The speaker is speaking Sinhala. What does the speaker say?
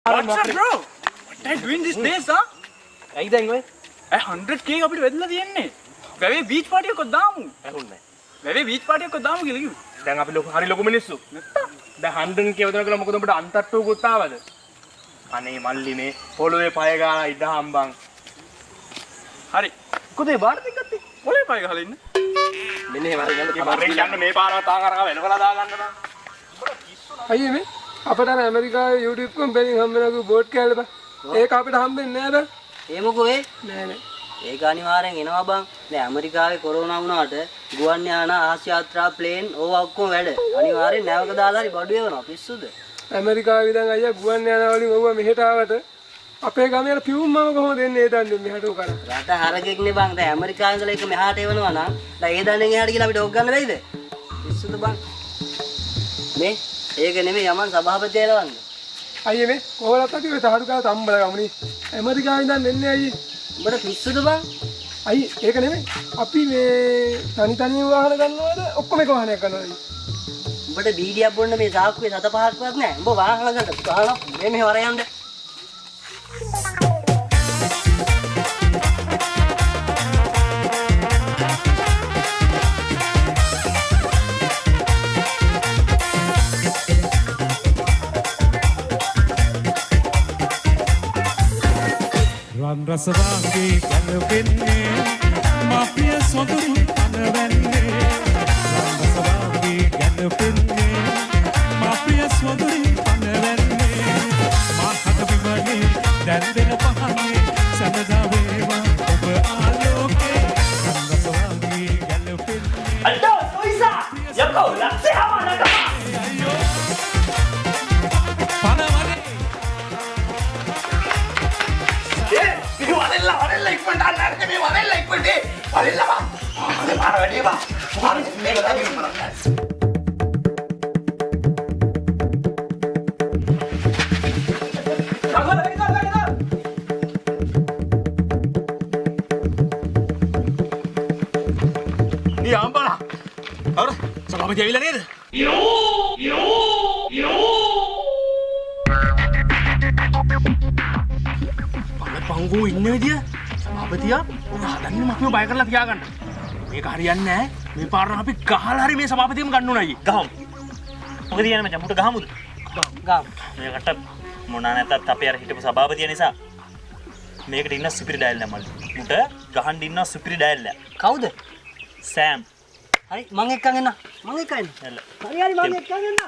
What's up, bro? What are you doing these days, huh? ඇයි දැන් ඔය? 100k අපිට වෙදලා තියෙන්නේ. වැවේ බීච් පාටි එකක් දාමු. ඇහුන්නේ. වැවේ බීච් පාටි එකක් දාමු කියලා කිව්වා. දැන් අපි හරි ලොකු මිනිස්සු. නැත්තම් දැන් 100k වදන කියලා මොකද උඹට අන්තට්ටුවකුත් ආවද? අනේ මල්ලි මේ පොළොවේ පය ගාලා ඉඳහම් බං. හරි. කොතේ බාර දෙකත් පොළොවේ පය ගහලා ඉන්න. මෙන්න එහෙම අරගෙන යන්න මේ පාරව තාන් අරගෙන වෙනකලා දා ගන්න බං. අයියේ මේ අපට ඇමරිකාවේ YouTube කම්පැනි හම්බෙනකෝ බෝට් කෑල්ල බං. ඒක අපිට හම්බෙන්නේ නෑ බං. ඒ මොකෝ ඒ? නෑ නෑ. ඒක අනිවාර්යෙන් එනවා බං. දැන් ඇමරිකාවේ කොරෝනා වුණාට ගුවන් යාන ආසිය යාත්‍රා ප්ලේන් ඕවා ඔක්කොම වැඩ. අනිවාර්යෙන් නැවක දාලා හරි බඩු එවනවා පිස්සුද? ඇමරිකාවේ ඉඳන් අයියා ගුවන් යාන වලින් ඔව්වා මෙහෙට ආවට අපේ ගමේ අර පියුම් මම කොහොමද එන්නේ ඒ දන්නේ මෙහෙට උකරා. රට හරගෙක්නේ බං. දැන් ඇමරිකාවේ ඉඳලා ඒක මෙහාට එවනවා නම් දැන් ඒ දන්නේ එහාට ගිහලා අපිට ඔක් ගන්න වෙයිද? පිස්සුද බං? මේ ඒක නෙමෙයි යමන් සභාපති එලවන්නේ. අයියේ මේ කොහොලත් අපි ඔය තහඩු කාලා තම්බල ගමුනේ. ඇමරිකාවේ ඉඳන් එන්නේ අයියේ. උඹට පිස්සුද බං? අයියේ ඒක නෙමෙයි. අපි මේ තනි වාහන ගන්නවද ඔක්කොම එක වාහනයක් ගන්නවද? උඹට බීඩියක් බොන්න මේ සාක්කුවේ 7-5ක්වත් නැහැ. උඹ වාහන ගන්න ගහන මේ වර යන්න. රන් රසවාගේ ගැලපෙන්නේ මාපිය සොඳුරු අනවැන්නේ රන් රසවාගේ ගැලපෙන්නේ මාපිය සොඳුරු අනවැන්නේ මාහත විමනේ දැන්දෙන පහනේ සමදා වේවා ඔබ ආලෝකේ රන් රසවාගේ ගැලපෙන්නේ අල්ලෝ සොයිසා යකෝ ලක්ෂේ ආවනක నీ ఆంబాలా అవరా సభాపతి అవిలా నేද පංගු ඉන්න විදිය සභාපතියා උන් හදන්නේ මක්ම බය කරලා තියාගන්න. මේක හරියන්නේ නැහැ. මේ පාරන අපි ගහලා හරි මේ සභාපතියම ගන්න උනායි. ගහමු. මොකද කියන්නේ මචං මුට ගහමුද? ගම්. මේකට මොනා නැතත් අපේ අර හිටපු සභාපතිය නිසා මේකට ඉන්න සුපිරි ඩයල් නෑ මල්ලි. මුට ගහන්න ඉන්න සුපිරි ඩයල් නෑ. කවුද? සෑම්. හරි මං එක්කන් එන්න. මං එක්කන් එන්න. හරි හරි මං එක්කන් එන්න.